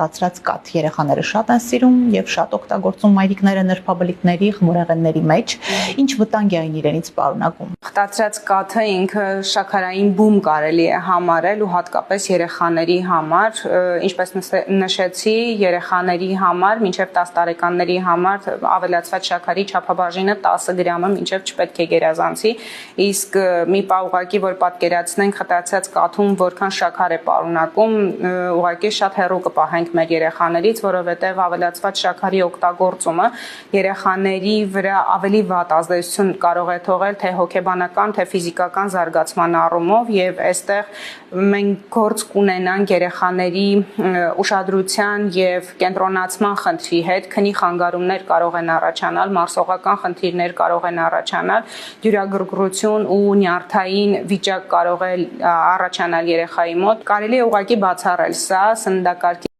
խտացրած կաթ երեխաները շատ են սիրում եւ շատ օգտագործում մայրիկները նրբաբլիթների, խմորեղենների մեջ, ինչ վտանգ է այն իրենից պարունակում։ Խտացրած կաթը ինքը շաքարային բում կարելի է համարել ու հատկապես երեխաների համար, ինչպես նշեցի, երեխաների համար մինչև 10 տարեկանների համար ավելացված շաքարի չափաբաժինը 10 գրամը մինչև չպետք է գերազանցի, իսկ մի պահ ուղղակի որ պատկերացնենք խտացած կաթում որքան շաքար է պարունակում, ուղղակի շատ հեռու կպահենք մեր երեխաներից, որովհետև ավելացված շաքարի օգտագործումը երեխաների վրա ավելի վատ ազդեցություն կարող է թողել թե հոգեբանական, թե ֆիզիկական զարգացման առումով եւ այստեղ մենք գործ կունենանք երեխաների ուշադրության եւ կենտրոնացման խնդրի հետ, քնի խանգարումներ կարող են առաջանալ, մարսողական խնդիրներ կարող են առաջանալ, դյուրագրգռություն ու նյարդային վիճակ կարող է առաջանալ երեխայի մոտ։ Կարելի է ուղղակի բացառել սա սննդակարգի